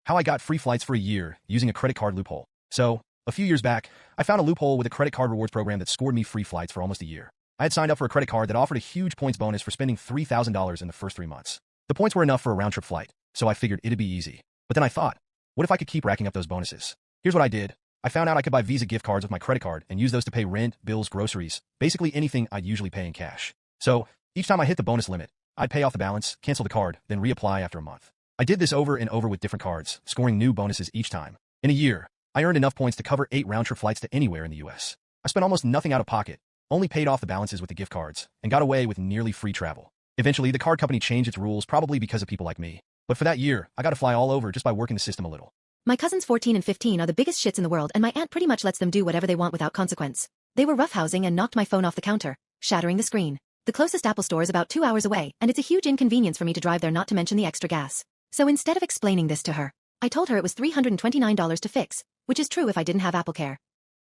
How I got free flights for a year using a credit card loophole. So, a few years back, I found a loophole with a credit card rewards program that scored me free flights for almost a year. I had signed up for a credit card that offered a huge points bonus for spending $3,000 in the first 3 months. The points were enough for a round-trip flight, so I figured it'd be easy. But then I thought, what if I could keep racking up those bonuses? Here's what I did. I found out I could buy Visa gift cards with my credit card and use those to pay rent, bills, groceries, basically anything I'd usually pay in cash. So, each time I hit the bonus limit, I'd pay off the balance, cancel the card, then reapply after a month. I did this over and over with different cards, scoring new bonuses each time. In a year, I earned enough points to cover 8 round-trip flights to anywhere in the US. I spent almost nothing out of pocket, only paid off the balances with the gift cards, and got away with nearly free travel. Eventually, the card company changed its rules probably because of people like me. But for that year, I got to fly all over just by working the system a little. My cousins 14 and 15 are the biggest shits in the world, and my aunt pretty much lets them do whatever they want without consequence. They were roughhousing and knocked my phone off the counter, shattering the screen. The closest Apple store is about 2 hours away, and it's a huge inconvenience for me to drive there, not to mention the extra gas. So instead of explaining this to her, I told her it was $329 to fix, which is true if I didn't have AppleCare.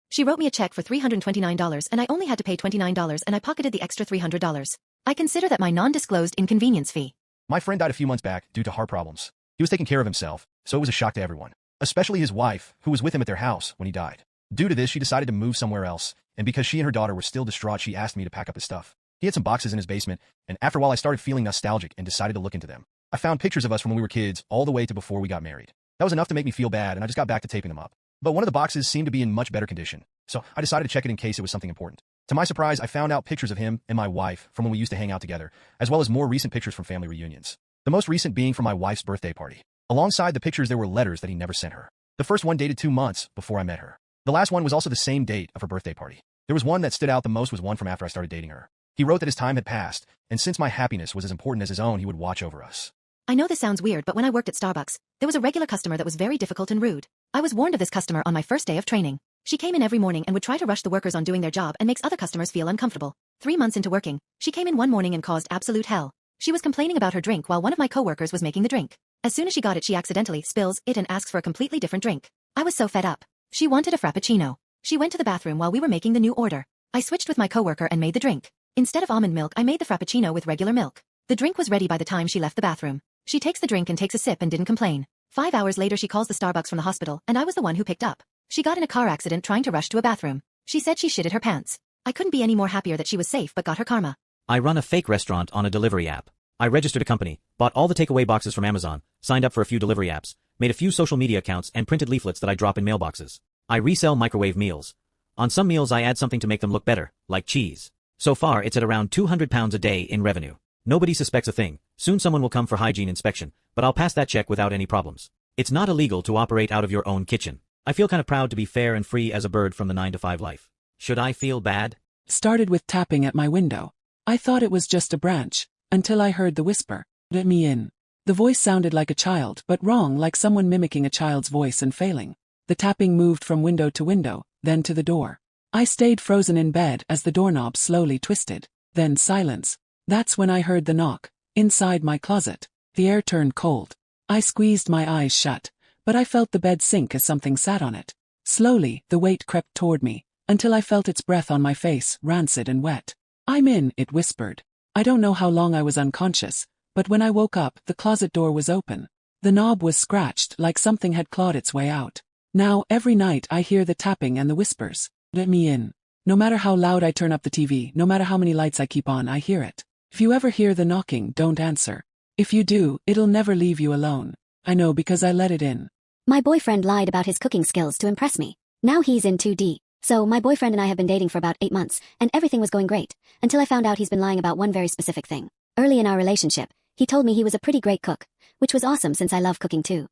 She wrote me a check for $329, and I only had to pay $29, and I pocketed the extra $300. I consider that my non-disclosed inconvenience fee. My friend died a few months back due to heart problems. He was taking care of himself, so it was a shock to everyone, especially his wife, who was with him at their house when he died. Due to this, she decided to move somewhere else, and because she and her daughter were still distraught, she asked me to pack up his stuff. He had some boxes in his basement, and after a while I started feeling nostalgic and decided to look into them. I found pictures of us from when we were kids all the way to before we got married. That was enough to make me feel bad, and I just got back to taping them up. But one of the boxes seemed to be in much better condition, so I decided to check it in case it was something important. To my surprise, I found out pictures of him and my wife from when we used to hang out together, as well as more recent pictures from family reunions. The most recent being from my wife's birthday party. Alongside the pictures there were letters that he never sent her. The first one dated 2 months before I met her. The last one was also the same date of her birthday party. There was one that stood out the most, was one from after I started dating her. He wrote that his time had passed, and since my happiness was as important as his own, he would watch over us. I know this sounds weird, but when I worked at Starbucks, there was a regular customer that was very difficult and rude. I was warned of this customer on my first day of training. She came in every morning and would try to rush the workers on doing their job and makes other customers feel uncomfortable. 3 months into working, she came in one morning and caused absolute hell. She was complaining about her drink while one of my coworkers was making the drink. As soon as she got it, she accidentally spills it and asks for a completely different drink. I was so fed up. She wanted a frappuccino. She went to the bathroom while we were making the new order. I switched with my coworker and made the drink. Instead of almond milk, I made the frappuccino with regular milk. The drink was ready by the time she left the bathroom. She takes the drink and takes a sip and didn't complain. 5 hours later, she calls the Starbucks from the hospital, and I was the one who picked up. She got in a car accident trying to rush to a bathroom. She said she shitted her pants. I couldn't be any more happier that she was safe but got her karma. I run a fake restaurant on a delivery app. I registered a company, bought all the takeaway boxes from Amazon, signed up for a few delivery apps, made a few social media accounts, and printed leaflets that I drop in mailboxes. I resell microwave meals. On some meals I add something to make them look better, like cheese. So far it's at around £200 a day in revenue. Nobody suspects a thing. Soon someone will come for hygiene inspection, but I'll pass that check without any problems. It's not illegal to operate out of your own kitchen. I feel kind of proud to be fair and free as a bird from the 9-to-5 life. Should I feel bad? Started with tapping at my window. I thought it was just a branch, until I heard the whisper, "Let me in." The voice sounded like a child, but wrong, like someone mimicking a child's voice and failing. The tapping moved from window to window, then to the door. I stayed frozen in bed as the doorknob slowly twisted. Then silence. That's when I heard the knock. Inside my closet. The air turned cold. I squeezed my eyes shut, but I felt the bed sink as something sat on it. Slowly, the weight crept toward me, until I felt its breath on my face, rancid and wet. "I'm in," it whispered. I don't know how long I was unconscious, but when I woke up, the closet door was open. The knob was scratched like something had clawed its way out. Now, every night I hear the tapping and the whispers. "Let me in." No matter how loud I turn up the TV, no matter how many lights I keep on, I hear it. If you ever hear the knocking, don't answer. If you do, it'll never leave you alone. I know because I let it in. My boyfriend lied about his cooking skills to impress me. Now he's in 2D. So my boyfriend and I have been dating for about 8 months, and everything was going great, until I found out he's been lying about one very specific thing. Early in our relationship, he told me he was a pretty great cook, which was awesome since I love cooking too.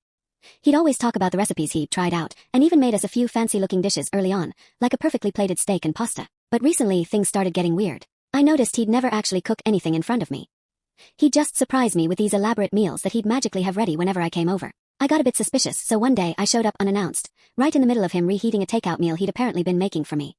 He'd always talk about the recipes he'd tried out, and even made us a few fancy-looking dishes early on, like a perfectly plated steak and pasta. But recently, things started getting weird. I noticed he'd never actually cook anything in front of me. He'd just surprise me with these elaborate meals that he'd magically have ready whenever I came over. I got a bit suspicious, so one day I showed up unannounced, right in the middle of him reheating a takeout meal he'd apparently been making for me.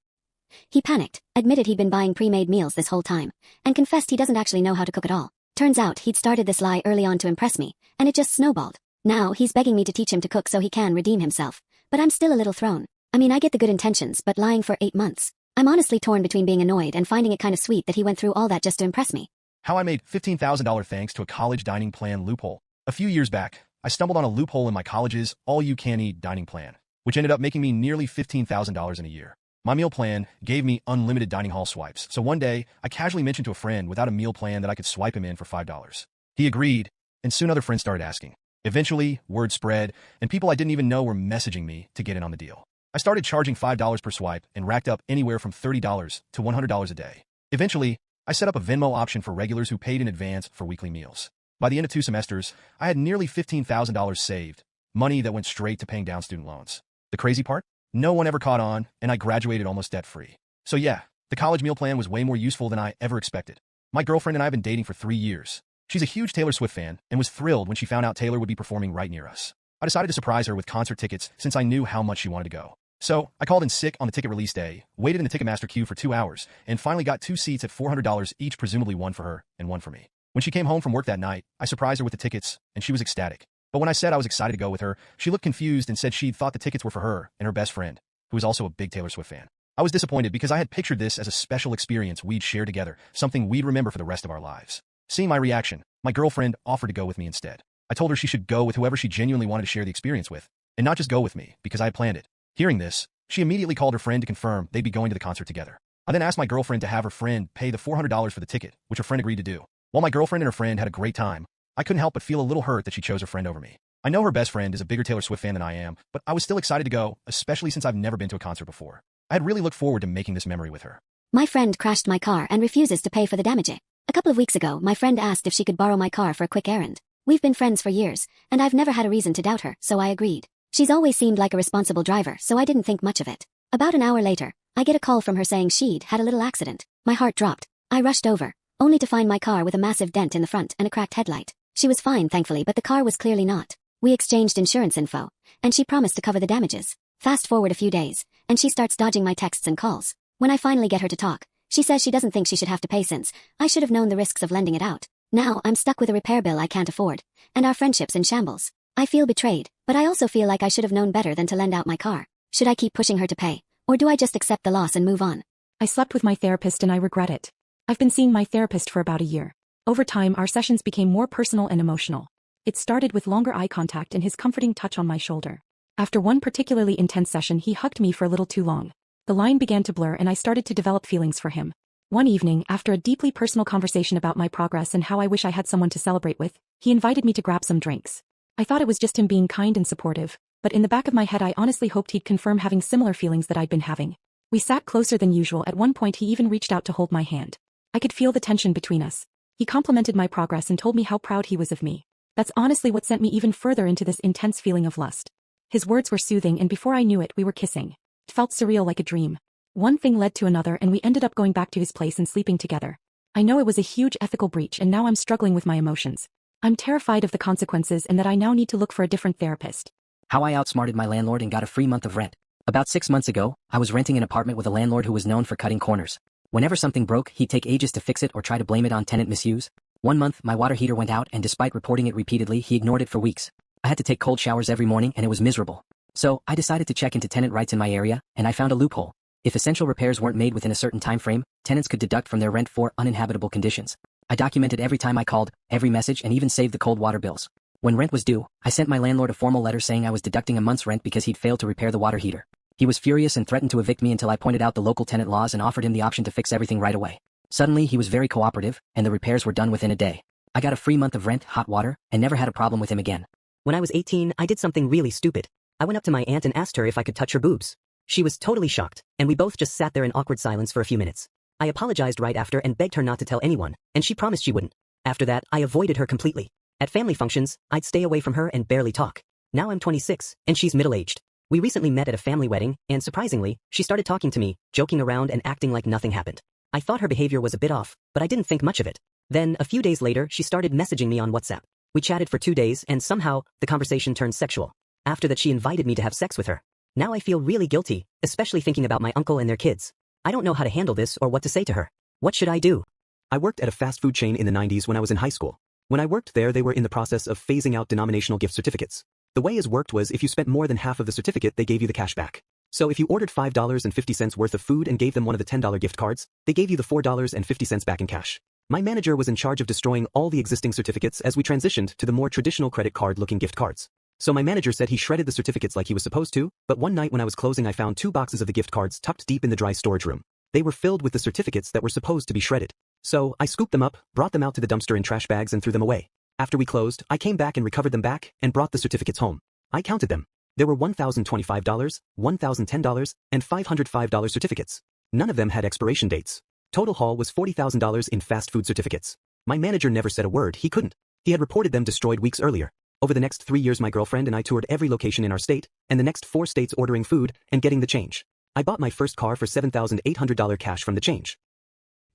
He panicked, admitted he'd been buying pre-made meals this whole time, and confessed he doesn't actually know how to cook at all. Turns out he'd started this lie early on to impress me, and it just snowballed. Now he's begging me to teach him to cook so he can redeem himself, but I'm still a little thrown. I mean, I get the good intentions, but lying for 8 months. I'm honestly torn between being annoyed and finding it kind of sweet that he went through all that just to impress me. How I made $15,000 thanks to a college dining plan loophole. A few years back, I stumbled on a loophole in my college's all-you-can-eat dining plan, which ended up making me nearly $15,000 in a year. My meal plan gave me unlimited dining hall swipes, so one day, I casually mentioned to a friend without a meal plan that I could swipe him in for $5. He agreed, and soon other friends started asking. Eventually, word spread, and people I didn't even know were messaging me to get in on the deal. I started charging $5 per swipe and racked up anywhere from $30 to $100 a day. Eventually, I set up a Venmo option for regulars who paid in advance for weekly meals. By the end of 2 semesters, I had nearly $15,000 saved, money that went straight to paying down student loans. The crazy part? No one ever caught on, and I graduated almost debt-free. So yeah, the college meal plan was way more useful than I ever expected. My girlfriend and I have been dating for 3 years. She's a huge Taylor Swift fan and was thrilled when she found out Taylor would be performing right near us. I decided to surprise her with concert tickets since I knew how much she wanted to go. So, I called in sick on the ticket release day, waited in the Ticketmaster queue for 2 hours, and finally got 2 seats at $400 each, presumably one for her and one for me. When she came home from work that night, I surprised her with the tickets, and she was ecstatic. But when I said I was excited to go with her, she looked confused and said she'd thought the tickets were for her and her best friend, who was also a big Taylor Swift fan. I was disappointed because I had pictured this as a special experience we'd share together, something we'd remember for the rest of our lives. Seeing my reaction, my girlfriend offered to go with me instead. I told her she should go with whoever she genuinely wanted to share the experience with, and not just go with me, because I had planned it. Hearing this, she immediately called her friend to confirm they'd be going to the concert together. I then asked my girlfriend to have her friend pay the $400 for the ticket, which her friend agreed to do. While my girlfriend and her friend had a great time, I couldn't help but feel a little hurt that she chose her friend over me. I know her best friend is a bigger Taylor Swift fan than I am, but I was still excited to go, especially since I've never been to a concert before. I had really looked forward to making this memory with her. My friend crashed my car and refuses to pay for the damage. A couple of weeks ago, my friend asked if she could borrow my car for a quick errand. We've been friends for years, and I've never had a reason to doubt her, so I agreed. She's always seemed like a responsible driver, so I didn't think much of it. About an hour later, I get a call from her saying she'd had a little accident. My heart dropped. I rushed over, only to find my car with a massive dent in the front and a cracked headlight. She was fine, thankfully, but the car was clearly not. We exchanged insurance info, and she promised to cover the damages. Fast forward a few days, and she starts dodging my texts and calls. When I finally get her to talk, she says she doesn't think she should have to pay since I should have known the risks of lending it out. Now I'm stuck with a repair bill I can't afford, and our friendship's in shambles. I feel betrayed, but I also feel like I should have known better than to lend out my car. Should I keep pushing her to pay, or do I just accept the loss and move on? I slept with my therapist and I regret it. I've been seeing my therapist for about a year. Over time, our sessions became more personal and emotional. It started with longer eye contact and his comforting touch on my shoulder. After one particularly intense session, he hugged me for a little too long. The line began to blur and I started to develop feelings for him. One evening, after a deeply personal conversation about my progress and how I wish I had someone to celebrate with, he invited me to grab some drinks. I thought it was just him being kind and supportive, but in the back of my head I honestly hoped he'd confirm having similar feelings that I'd been having. We sat closer than usual. At one point he even reached out to hold my hand. I could feel the tension between us. He complimented my progress and told me how proud he was of me. That's honestly what sent me even further into this intense feeling of lust. His words were soothing, and before I knew it, we were kissing. It felt surreal, like a dream. One thing led to another, and we ended up going back to his place and sleeping together. I know it was a huge ethical breach, and now I'm struggling with my emotions. I'm terrified of the consequences and that I now need to look for a different therapist. How I outsmarted my landlord and got a free month of rent. About 6 months ago, I was renting an apartment with a landlord who was known for cutting corners. Whenever something broke, he'd take ages to fix it or try to blame it on tenant misuse. One month, my water heater went out, and despite reporting it repeatedly, he ignored it for weeks. I had to take cold showers every morning, and it was miserable. So, I decided to check into tenant rights in my area, and I found a loophole. If essential repairs weren't made within a certain time frame, tenants could deduct from their rent for uninhabitable conditions. I documented every time I called, every message, and even saved the cold water bills. When rent was due, I sent my landlord a formal letter saying I was deducting a month's rent because he'd failed to repair the water heater. He was furious and threatened to evict me until I pointed out the local tenant laws and offered him the option to fix everything right away. Suddenly, he was very cooperative, and the repairs were done within a day. I got a free month of rent, hot water, and never had a problem with him again. When I was 18, I did something really stupid. I went up to my aunt and asked her if I could touch her boobs. She was totally shocked, and we both just sat there in awkward silence for a few minutes. I apologized right after and begged her not to tell anyone, and she promised she wouldn't. After that, I avoided her completely. At family functions, I'd stay away from her and barely talk. Now I'm 26, and she's middle-aged. We recently met at a family wedding, and surprisingly, she started talking to me, joking around and acting like nothing happened. I thought her behavior was a bit off, but I didn't think much of it. Then, a few days later, she started messaging me on WhatsApp. We chatted for 2 days, and somehow, the conversation turned sexual. After that, she invited me to have sex with her. Now I feel really guilty, especially thinking about my uncle and their kids. I don't know how to handle this or what to say to her. What should I do? I worked at a fast food chain in the 90s when I was in high school. When I worked there, they were in the process of phasing out denominational gift certificates. The way it worked was if you spent more than half of the certificate, they gave you the cash back. So if you ordered $5.50 worth of food and gave them one of the $10 gift cards, they gave you the $4.50 back in cash. My manager was in charge of destroying all the existing certificates as we transitioned to the more traditional credit card-looking gift cards. So my manager said he shredded the certificates like he was supposed to, but one night when I was closing I found 2 boxes of the gift cards tucked deep in the dry storage room. They were filled with the certificates that were supposed to be shredded. So I scooped them up, brought them out to the dumpster in trash bags and threw them away. After we closed, I came back and recovered them back and brought the certificates home. I counted them. There were $1,025, $1,010, and $505 certificates. None of them had expiration dates. Total haul was $40,000 in fast food certificates. My manager never said a word, he couldn't. He had reported them destroyed weeks earlier. Over the next 3 years my girlfriend and I toured every location in our state, and the next 4 states ordering food and getting the change. I bought my first car for $7,800 cash from the change.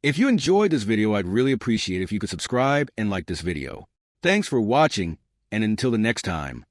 If you enjoyed this video, I'd really appreciate it if you could subscribe and like this video. Thanks for watching, and until the next time.